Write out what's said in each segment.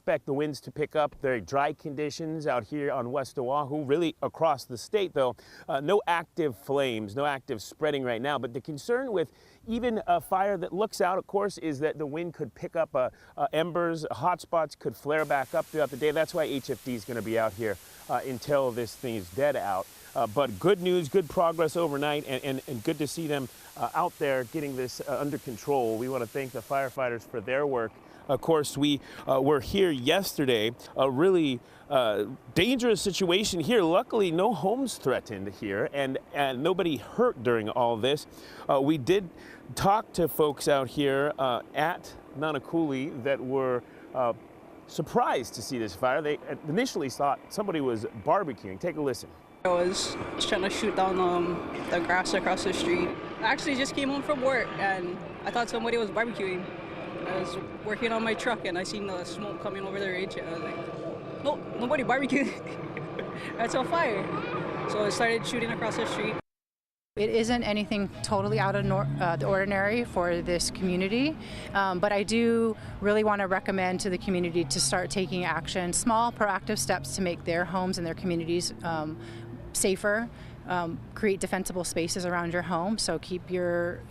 expect the winds to pick up. Very dry conditions out here on West Oahu, really across the state though. No active flames, no active spreading right now, but the concern with even a fire that looks out, of course, is that the wind could pick up embers, hot spots could flare back up throughout the day. That's why HFD is going to be out here until this thing is dead out. But good news, good progress overnight, and good to see them out there getting this under control. We want to thank the firefighters for their work. Of course, we were here yesterday, a really dangerous situation here. Luckily, no homes threatened here, and nobody hurt during all this. We did talk to folks out here at Nanakuli that were surprised to see this fire. They initially thought somebody was barbecuing. Take a listen. I was trying to shoot down the grass across the street. I actually just came home from work and I thought somebody was barbecuing. I was working on my truck and I seen the smoke coming over the ridge and I was like, nope, nobody barbecued. That's a fire. So I started shooting across the street. It isn't anything totally out of the ordinary for this community, but I do really want to recommend to the community to start taking action, small proactive steps to make their homes and their communities safer. Create defensible spaces around your home. So keep your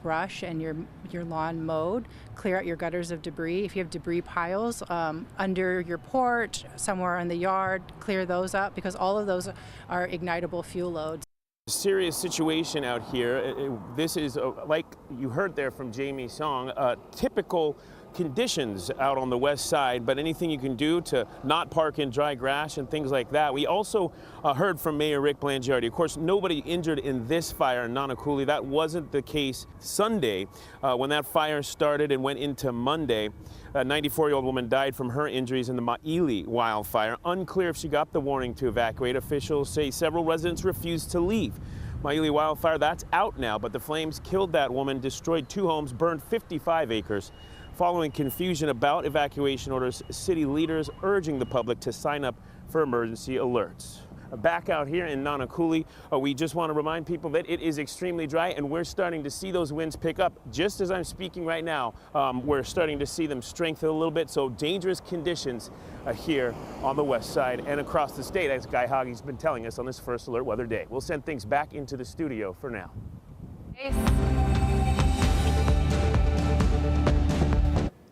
brush and your lawn mowed. Clear out your gutters of debris. If you have debris piles under your porch, somewhere in the yard, clear those up because all of those are ignitable fuel loads. Serious situation out here. This is, like you heard there from Jamie's song, typical conditions out on the west side, but anything you can do to not park in dry grass and things like that. We also heard from Mayor Rick Blangiardi. Of course, nobody injured in this fire in Nanakuli. That wasn't the case Sunday when that fire started and went into Monday. A 94-year-old woman died from her injuries in the Maili wildfire. Unclear if she got the warning to evacuate. Officials say several residents refused to leave. Maili wildfire, that's out now, but the flames killed that woman, destroyed 2 homes, burned 55 acres. Following confusion about evacuation orders, city leaders urging the public to sign up for emergency alerts. Back out here in Nanakuli, we just want to remind people that it is extremely dry and we're starting to see those winds pick up. Just as I'm speaking right now, we're starting to see them strengthen a little bit. So dangerous conditions here on the west side and across the state, as Guy Hoggy's been telling us on this first alert weather day. We'll send things back into the studio for now.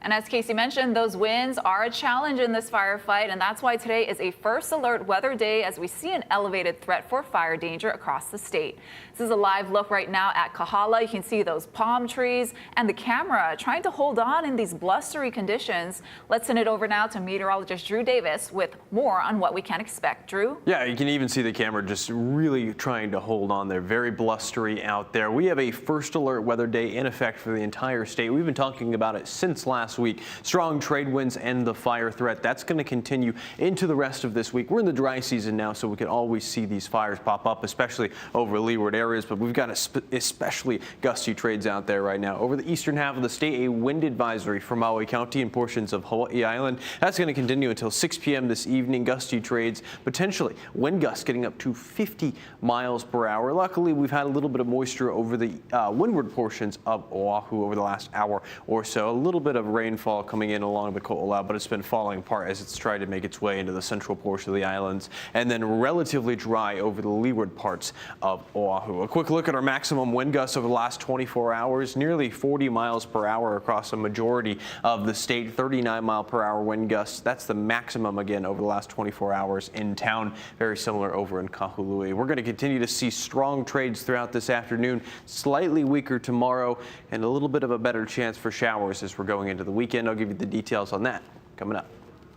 And as Casey mentioned, those winds are a challenge in this firefight, and that's why today is a first alert weather day as we see an elevated threat for fire danger across the state. This is a live look right now at Kahala. You can see those palm trees and the camera trying to hold on in these blustery conditions. Let's send it over now to meteorologist Drew Davis with more on what we can expect. Drew? Yeah, you can even see the camera just really trying to hold on there. Very blustery out there. We have a first alert weather day in effect for the entire state. We've been talking about it since last week. Strong trade winds and the fire threat. That's going to continue into the rest of this week. We're in the dry season now, so we can always see these fires pop up, especially over leeward areas, but we've got especially gusty trades out there right now. Over the eastern half of the state, a wind advisory for Maui County and portions of Hawaii Island. That's going to continue until 6 p.m. this evening. Gusty trades, potentially wind gusts getting up to 50 miles per hour. Luckily, we've had a little bit of moisture over the windward portions of Oahu over the last hour or so. A little bit of rainfall coming in along the Ko'olau, but it's been falling apart as it's tried to make its way into the central portion of the islands, and then relatively dry over the leeward parts of Oahu. A quick look at our maximum wind gusts over the last 24 hours, nearly 40 miles per hour across a majority of the state, 39 mile per hour wind gusts. That's the maximum again over the last 24 hours in town. Very similar over in Kahului. We're going to continue to see strong trades throughout this afternoon, slightly weaker tomorrow, and a little bit of a better chance for showers as we're going into the weekend. I'll give you the details on that coming up.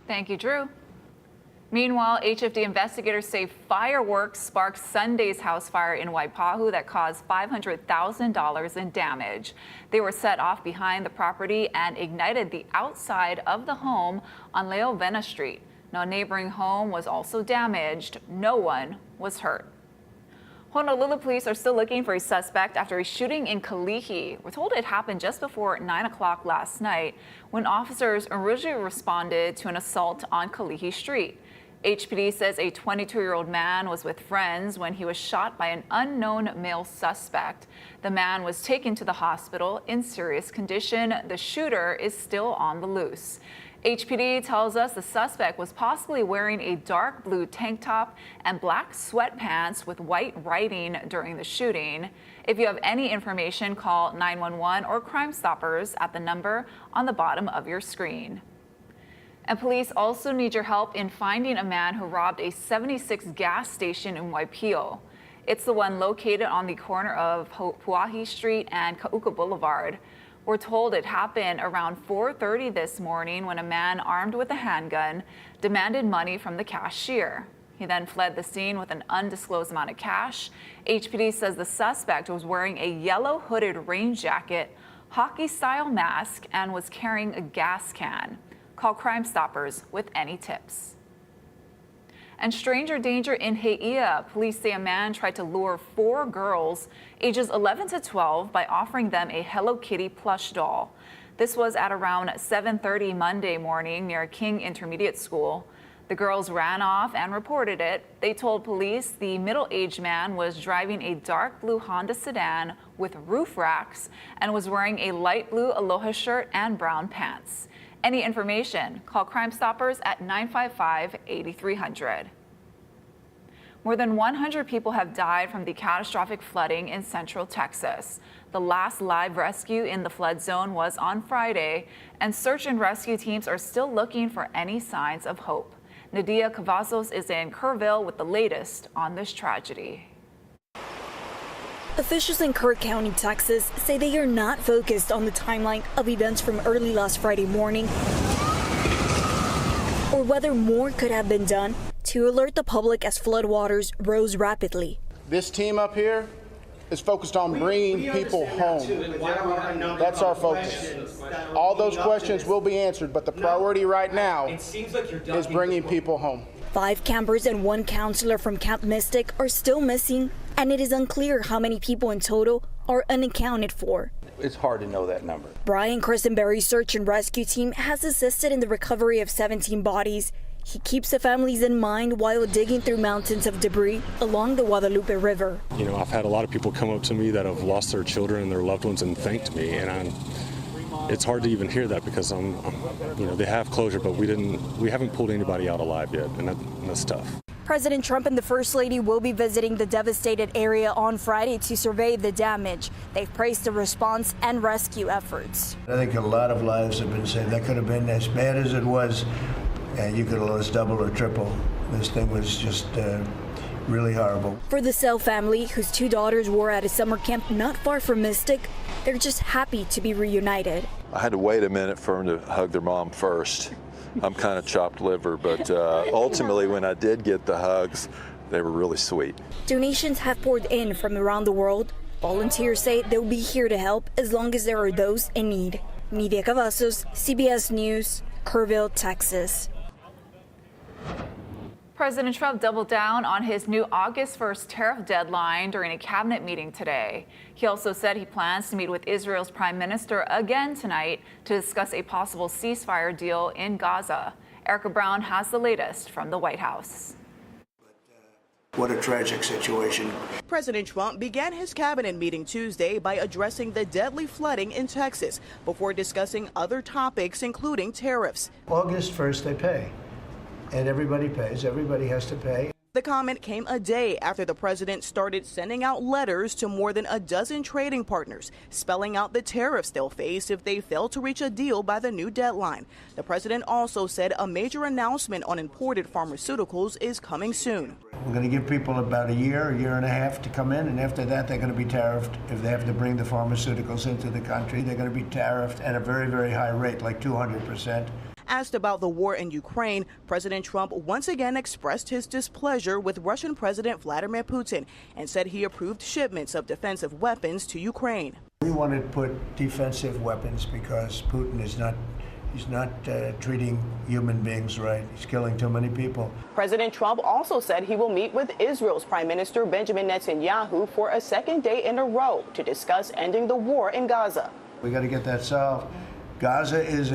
Thank you, Drew. Meanwhile, HFD investigators say fireworks sparked Sunday's house fire in Waipahu that caused $500,000 in damage. They were set off behind the property and ignited the outside of the home on Leovena Street. Now, a neighboring home was also damaged. No one was hurt. Honolulu police are still looking for a suspect after a shooting in Kalihi. We're told it happened just before 9 o'clock last night when officers originally responded to an assault on Kalihi Street. HPD says a 22-year-old man was with friends when he was shot by an unknown male suspect. The man was taken to the hospital in serious condition. The shooter is still on the loose. HPD tells us the suspect was possibly wearing a dark blue tank top and black sweatpants with white writing during the shooting. If you have any information, call 911 or Crime Stoppers at the number on the bottom of your screen. And police also need your help in finding a man who robbed a 76 gas station in Waipio. It's the one located on the corner of Puahi Street and Kauka Boulevard. We're told it happened around 4:30 this morning when a man armed with a handgun demanded money from the cashier. He then fled the scene with an undisclosed amount of cash. HPD says the suspect was wearing a yellow hooded rain jacket, hockey-style mask, and was carrying a gas can. Call Crime Stoppers with any tips. And stranger danger in Heia. Police say a man tried to lure 4 girls ages 11 to 12 by offering them a Hello Kitty plush doll. This was at around 7:30 Monday morning near King Intermediate School. The girls ran off and reported it. They told police the middle-aged man was driving a dark blue Honda sedan with roof racks and was wearing a light blue Aloha shirt and brown pants. Any information, call Crime Stoppers at 955-8300. More than 100 people have died from the catastrophic flooding in central Texas. The last live rescue in the flood zone was on Friday, and search and rescue teams are still looking for any signs of hope. Nadia Cavazos is in Kerrville with the latest on this tragedy. Officials in Kirk County, Texas, say they are not focused on the timeline of events from early last Friday morning or whether more could have been done to alert the public as floodwaters rose rapidly. This team up here is focused on bringing people home. That's our focus. All those questions will be answered, but the priority right now is bringing people home. 5 campers and 1 counselor from Camp Mystic are still missing, and it is unclear how many people in total are unaccounted for. It's hard to know that number. Brian Christenberry's search and rescue team has assisted in the recovery of 17 bodies. He keeps the families in mind while digging through mountains of debris along the Guadalupe River. You know, I've had a lot of people come up to me that have lost their children and their loved ones and thanked me, and it's hard to even hear that because they have closure, but we haven't pulled anybody out alive yet, and that's tough. President Trump and the First Lady will be visiting the devastated area on Friday to survey the damage. They've praised the response and rescue efforts. I think a lot of lives have been saved. That could have been as bad as it was, and you could have lost double or triple. This thing was just really horrible. For the Sell family, whose 2 daughters were at a summer camp not far from Mystic, they're just happy to be reunited. I had to wait a minute for them to hug their mom first. I'm kind of chopped liver, but ultimately when I did get the hugs, they were really sweet. Donations have poured in from around the world. Volunteers say they'll be here to help as long as there are those in need. Nadia Cavazos, CBS News, Kerrville, Texas. President Trump doubled down on his new August 1st tariff deadline during a cabinet meeting today. He also said he plans to meet with Israel's prime minister again tonight to discuss a possible ceasefire deal in Gaza. Erica Brown has the latest from the White House. What a tragic situation. President Trump began his cabinet meeting Tuesday by addressing the deadly flooding in Texas before discussing other topics, including tariffs. August 1st, they pay. And everybody pays. Everybody has to pay. The comment came a day after the president started sending out letters to more than a dozen trading partners, spelling out the tariffs they'll face if they fail to reach a deal by the new deadline. The president also said a major announcement on imported pharmaceuticals is coming soon. We're going to give people about a year and a half to come in, and after that they're going to be tariffed. If they have to bring the pharmaceuticals into the country, they're going to be tariffed at a very, very high rate, like 200%. Asked about the war in Ukraine, President Trump once again expressed his displeasure with Russian President Vladimir Putin and said he approved shipments of defensive weapons to Ukraine. We want to put defensive weapons because Putin is not treating human beings right. He's killing too many people. President Trump also said he will meet with Israel's Prime Minister Benjamin Netanyahu for a second day in a row to discuss ending the war in Gaza. We got to get that solved. Gaza is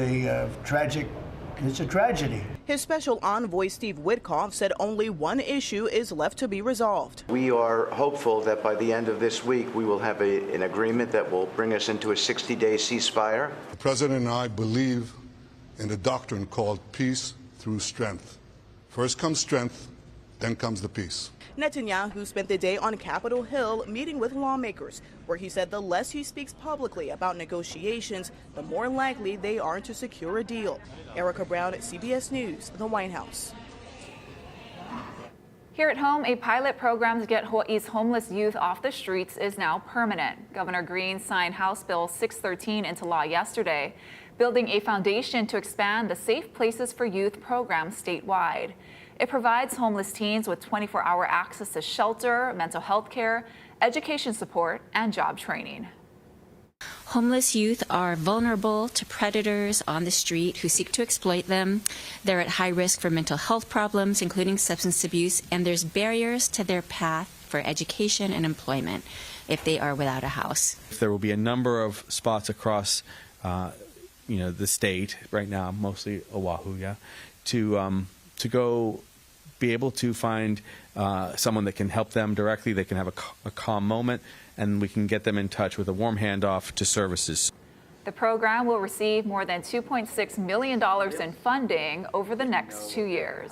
it's a tragedy. His special envoy, Steve Witkoff, said only one issue is left to be resolved. We are hopeful that by the end of this week, we will have an agreement that will bring us into a 60-day ceasefire. The president and I believe in a doctrine called peace through strength. First comes strength, then comes the peace. Netanyahu spent the day on Capitol Hill meeting with lawmakers, where he said the less he speaks publicly about negotiations, the more likely they are to secure a deal. Erica Brown, CBS News, the White House. Here at home, a pilot program to get Hawaii's homeless youth off the streets is now permanent. Governor Green signed House Bill 613 into law yesterday, building a foundation to expand the Safe Places for Youth program statewide. It provides homeless teens with 24-hour access to shelter, mental health care, education support, and job training. Homeless youth are vulnerable to predators on the street who seek to exploit them. They're at high risk for mental health problems, including substance abuse, and there's barriers to their path for education and employment if they are without a house. There will be a number of spots across the state, right now, mostly Oahu, to go be able to find someone that can help them directly. They can have a calm moment, and we can get them in touch with a warm handoff to services. The program will receive more than $2.6 million in funding over the next 2 years.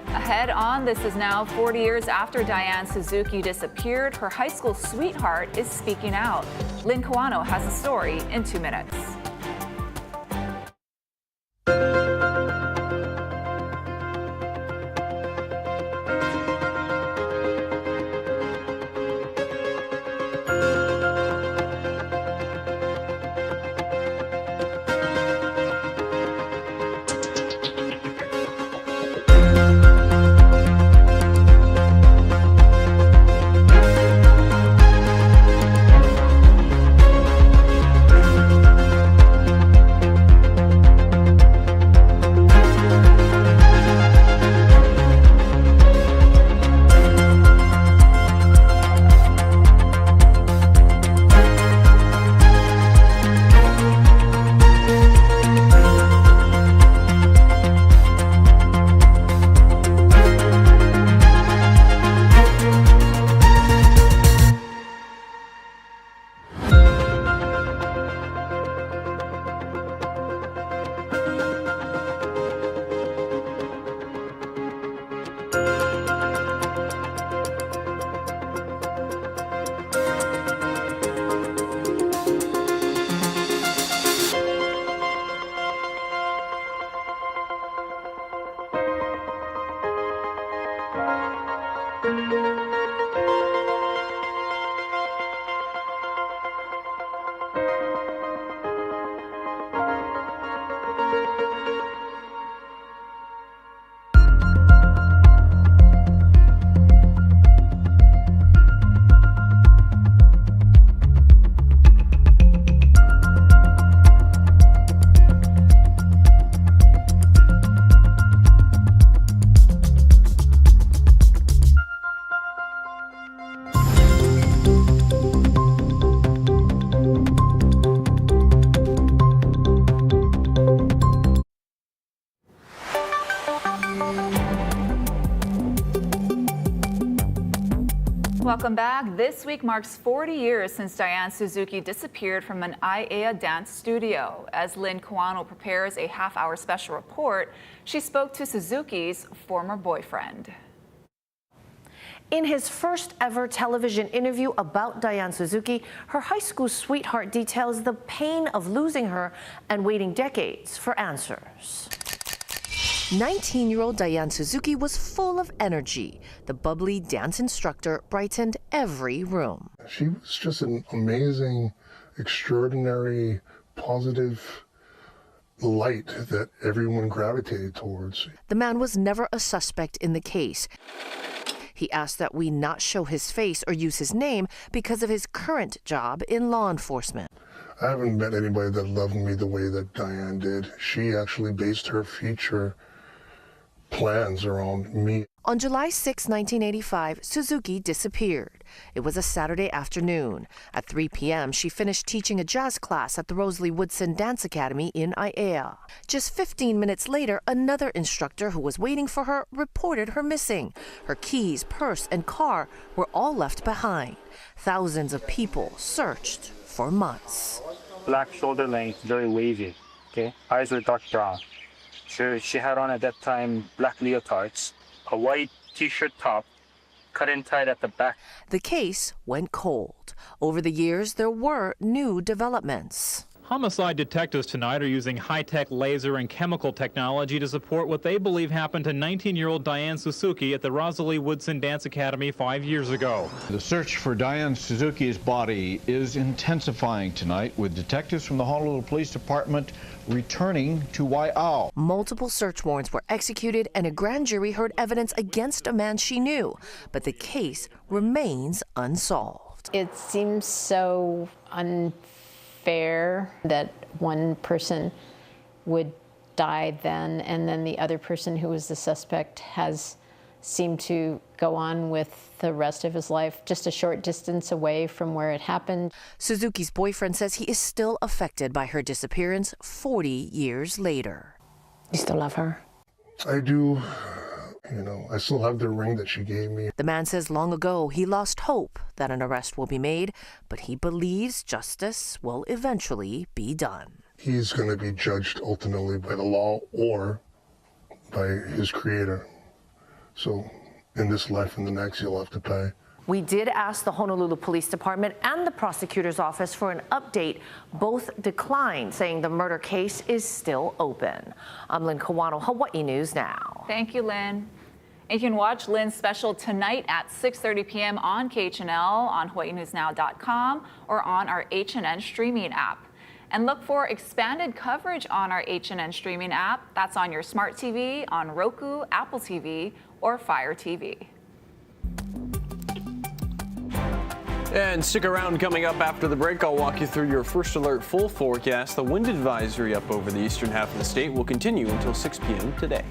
Ahead on This Is Now, 40 years after Diane Suzuki disappeared, her high school sweetheart is speaking out. Lynn Kawano has a story in 2 minutes. Welcome back. This week marks 40 years since Diane Suzuki disappeared from an IAEA dance studio. As Lynn Kawano prepares a half-hour special report, she spoke to Suzuki's former boyfriend. In his first ever television interview about Diane Suzuki, her high school sweetheart details the pain of losing her and waiting decades for answers. 19-year-old Diane Suzuki was full of energy. The bubbly dance instructor brightened every room. She was just an amazing, extraordinary, positive light that everyone gravitated towards. The man was never a suspect in the case. He asked that we not show his face or use his name because of his current job in law enforcement. I haven't met anybody that loved me the way that Diane did. She actually based her future plans around me. On July 6, 1985, Suzuki disappeared. It was a Saturday afternoon. At 3 p.m., she finished teaching a jazz class at the Rosalie Woodson Dance Academy in IAEA. Just 15 minutes later, another instructor who was waiting for her reported her missing. Her keys, purse, and car were all left behind. Thousands of people searched for months. black shoulder length, very wavy. Okay, eyes were dark brown. She had on at that time black leotards, a white t-shirt top, cut in tight at the back. The case went cold. Over the years, there were new developments. Homicide detectives tonight are using high-tech laser and chemical technology to support what they believe happened to 19-year-old Diane Suzuki at the Rosalie Woodson Dance Academy 5 years ago. The search for Diane Suzuki's body is intensifying tonight, with detectives from the Honolulu Police Department returning to Wai'au. Multiple search warrants were executed and a grand jury heard evidence against a man she knew, but the case remains unsolved. It seems so unfair that one person would die then, and then the other person who was the suspect has seemed to go on with the rest of his life just a short distance away from where it happened. Suzuki's boyfriend says he is still affected by her disappearance 40 years later. You still love her? I do. You know, I still have the ring that she gave me. The man says long ago he lost hope that an arrest will be made, but he believes justice will eventually be done. He's going to be judged ultimately by the law or by his creator. So in this life and the next, he'll have to pay. We did ask the Honolulu Police Department and the prosecutor's office for an update. Both declined, saying the murder case is still open. I'm Lynn Kawano, Hawaii News Now. Thank you, Lynn. And you can watch Lynn's special tonight at 6:30 p.m. on KHNL, on hawaiinewsnow.com, or on our HNN streaming app. And look for expanded coverage on our HNN streaming app. That's on your smart TV, on Roku, Apple TV, or Fire TV. And stick around. Coming up after the break, I'll walk you through your first alert full forecast. The wind advisory up over the eastern half of the state will continue until 6 p.m. today.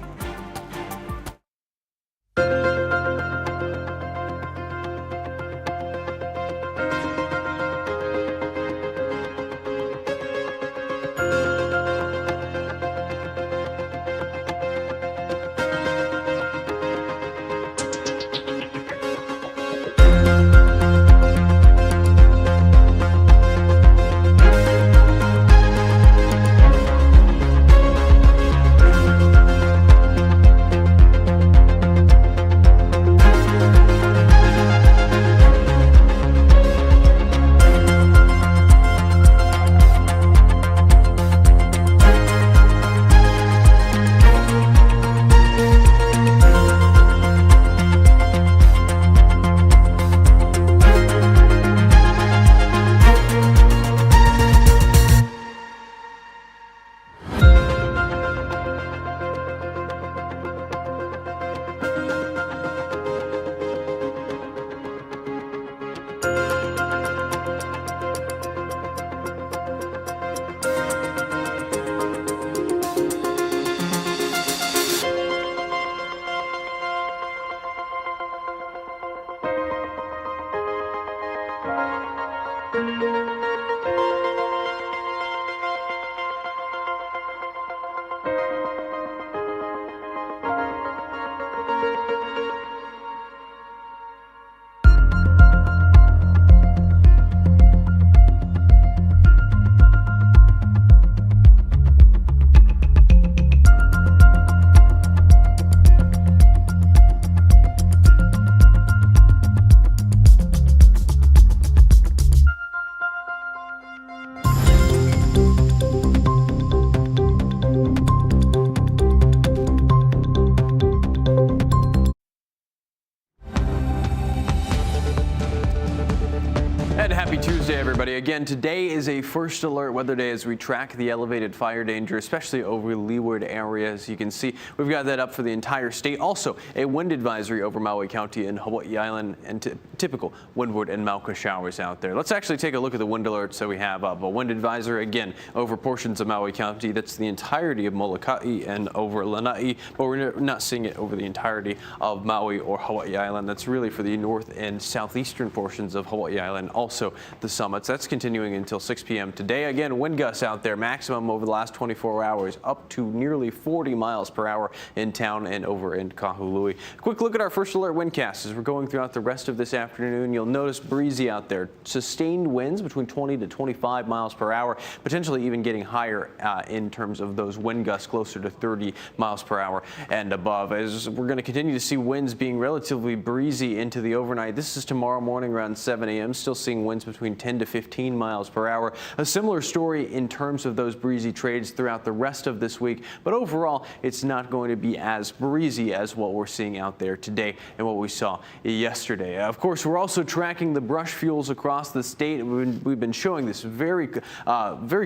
Again, today is a first alert weather day as we track the elevated fire danger, especially over leeward areas. You can see we've got that up for the entire state. Also, a wind advisory over Maui County and Hawaii Island, and typical windward and Mauka showers out there. Let's actually take a look at the wind alerts that we have up. A wind advisory again over portions of Maui County. That's the entirety of Molokai and over Lanai, but we're not seeing it over the entirety of Maui or Hawaii Island. That's really for the north and southeastern portions of Hawaii Island. Also, the summits. That's continuing until 6 p.m. today. Again, wind gusts out there, maximum over the last 24 hours, up to nearly 40 miles per hour in town and over in Kahului. Quick look at our first alert windcast as we're going throughout the rest of this afternoon. You'll notice breezy out there, sustained winds between 20 to 25 miles per hour, potentially even getting higher in terms of those wind gusts closer to 30 miles per hour and above. As we're going to continue to see winds being relatively breezy into the overnight. This is tomorrow morning around 7 a.m. Still seeing winds between 10 to 15 miles per hour. A similar story in terms of those breezy trades throughout the rest of this week, but overall it's not going to be as breezy as what we're seeing out there today and what we saw yesterday. Of course, we're also tracking the brush fuels across the state. We've been showing this very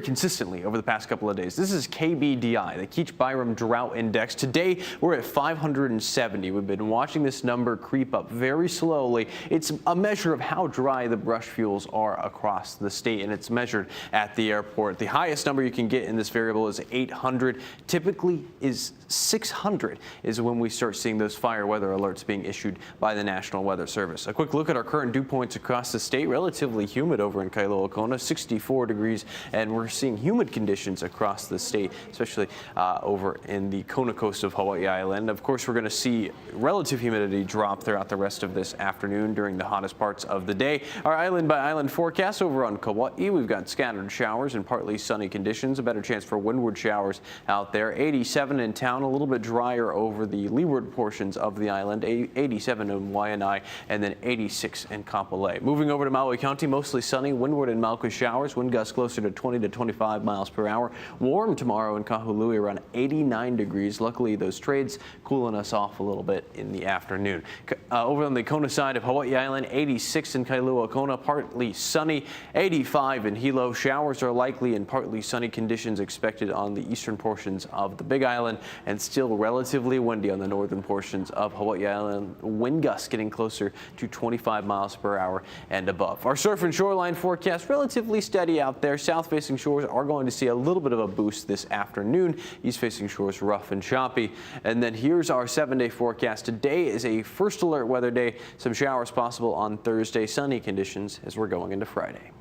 consistently over the past couple of days. This is KBDI, the Keach Byram Drought Index. Today we're at 570. We've been watching this number creep up very slowly. It's a measure of how dry the brush fuels are across the state, and it's measured at the airport. The highest number you can get in this variable is 800. Typically is 600 is when we start seeing those fire weather alerts being issued by the National Weather Service. A quick look at our current dew points across the state. Relatively humid over in Kailua Kona, 64 degrees, and we're seeing humid conditions across the state, especially over in the Kona coast of Hawaii Island. Of course, we're going to see relative humidity drop throughout the rest of this afternoon during the hottest parts of the day. Our island by island forecast over on Kauai, we've got scattered showers and partly sunny conditions, a better chance for windward showers out there. 87 in town, a little bit drier over the leeward portions of the island, 87 in Waianae, and then 86 in Kapolei. Moving over to Maui County, mostly sunny, windward and Mauka showers, wind gusts closer to 20 to 25 miles per hour. Warm tomorrow in Kahului, around 89 degrees. Luckily, those trades cooling us off a little bit in the afternoon. Over on the Kona side of Hawaii Island, 86 in Kailua Kona, partly sunny, 85 in Hilo. Showers are likely and partly sunny conditions expected on the eastern portions of the Big Island, and still relatively windy on the northern portions of Hawaii Island. Wind gusts getting closer to 25 miles per hour and above. Our surf and shoreline forecast relatively steady out there. South-facing shores are going to see a little bit of a boost this afternoon. East-facing shores rough and choppy. And then here's our 7-day forecast. Today is a first alert weather day. Some showers possible on Thursday. Sunny conditions as we're going into Friday.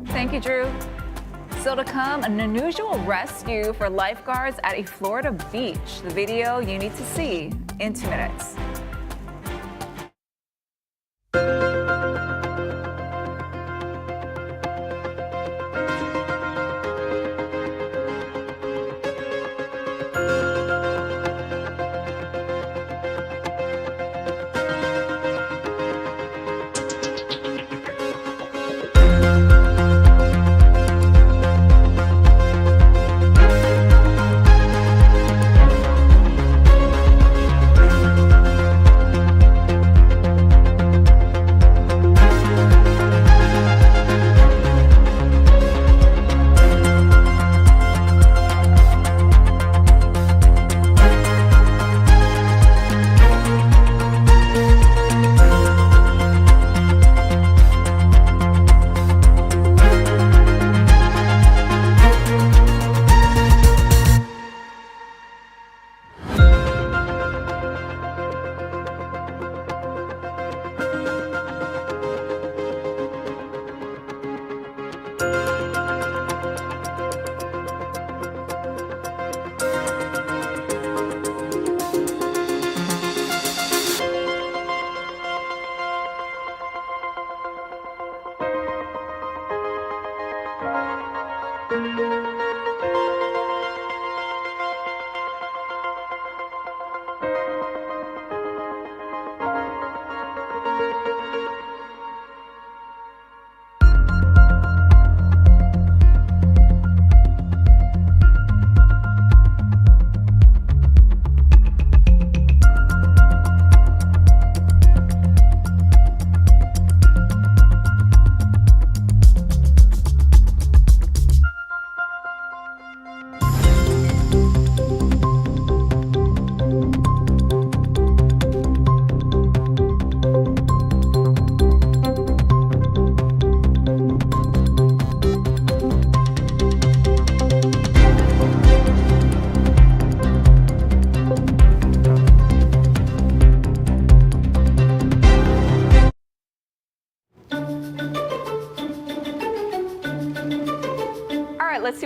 Thank you, Drew. Still to come, an unusual rescue for lifeguards at a Florida beach. The video you need to see in 2 minutes.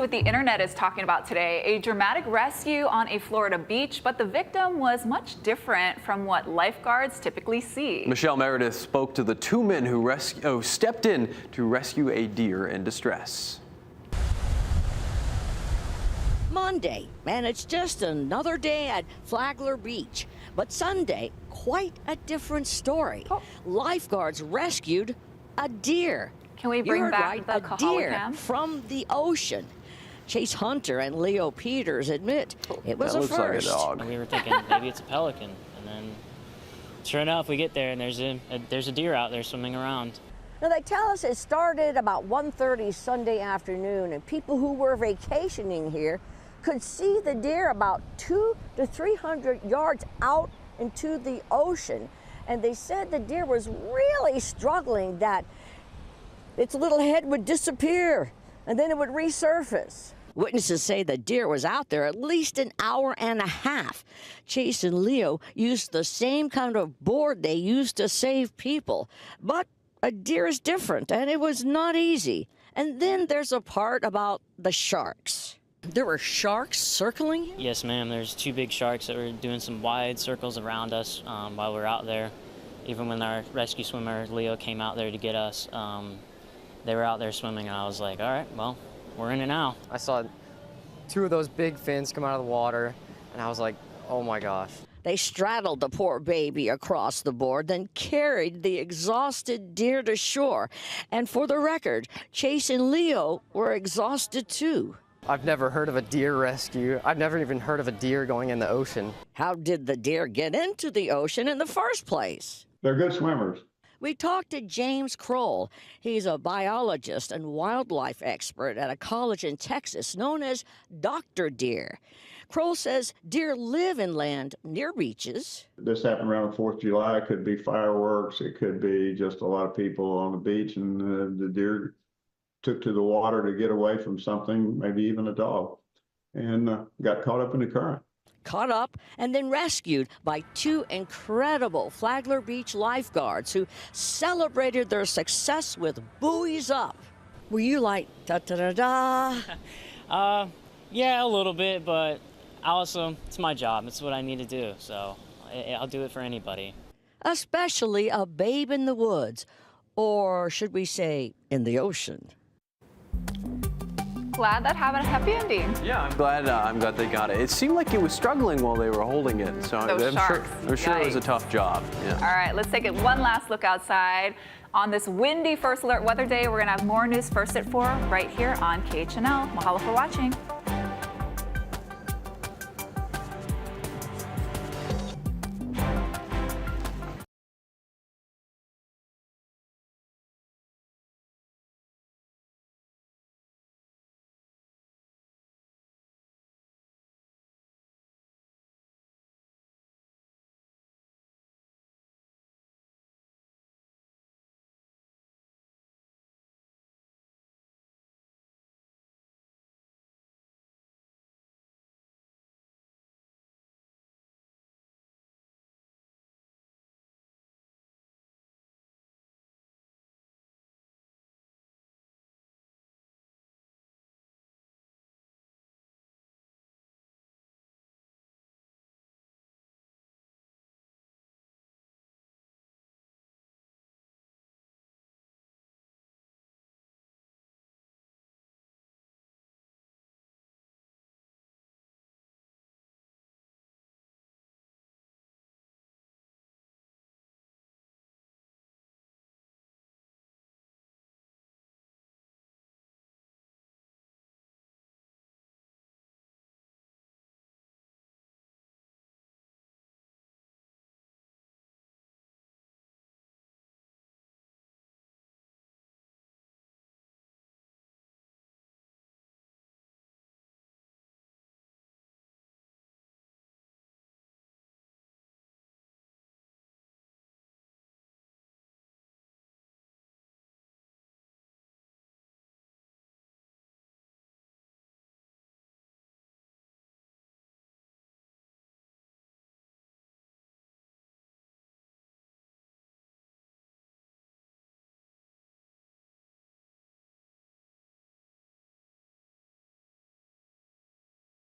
what the internet is talking about today. A dramatic rescue on a Florida beach, but the victim was much different from what lifeguards typically see. Michelle Meredith spoke to the two men who stepped in to rescue a deer in distress. Monday, and it's just another day at Flagler Beach. But Sunday, quite a different story. Lifeguards rescued a deer. Can we bring back the a deer from the ocean. Chase Hunter and Leo Peters admit it was a first. Like a dog. We were thinking maybe it's a pelican, and then sure enough, we get there and there's a deer out there swimming around. Now, they tell us it started about 1:30 Sunday afternoon, and people who were vacationing here could see the deer about 200 to 300 yards out into the ocean. And they said the deer was really struggling, that its little head would disappear and then it would resurface. Witnesses say the deer was out there at least an hour and a half. Chase and Leo used the same kind of board they used to save people. But a deer is different, and it was not easy. And then there's a part about the sharks. There were sharks circling you? Yes, ma'am. There's two big sharks that were doing some wide circles around us while we were out there. Even when our rescue swimmer, Leo, came out there to get us, they were out there swimming, and I was like, all right, well, we're in it now. I saw two of those big fins come out of the water, and I was like, oh my gosh. They straddled the poor baby across the board, then carried the exhausted deer to shore. And for the record, Chase and Leo were exhausted too. I've never heard of a deer rescue. I've never even heard of a deer going in the ocean. How did the deer get into the ocean in the first place? They're good swimmers. We talked to James Kroll. He's a biologist and wildlife expert at a college in Texas known as Dr. Deer. Kroll says deer live inland near beaches. This happened around the 4th of July. It could be fireworks. It could be just a lot of people on the beach, and the deer took to the water to get away from something, maybe even a dog, and got caught up in the current. Caught up and then rescued by two incredible Flagler Beach lifeguards who celebrated their success with buoys up. Were you like, da-da-da-da? Yeah, a little bit, but also, it's my job. It's what I need to do, so I'll do it for anybody. Especially a babe in the woods, or should we say, in the ocean. Glad that had a happy ending. Yeah, I'm glad they got it. It seemed like it was struggling while they were holding it, so I'm sure it was a tough job. Yeah. All right, let's take one last look outside. On this windy First Alert Weather Day, we're going to have more news first at 4 right here on KHNL. Mahalo for watching.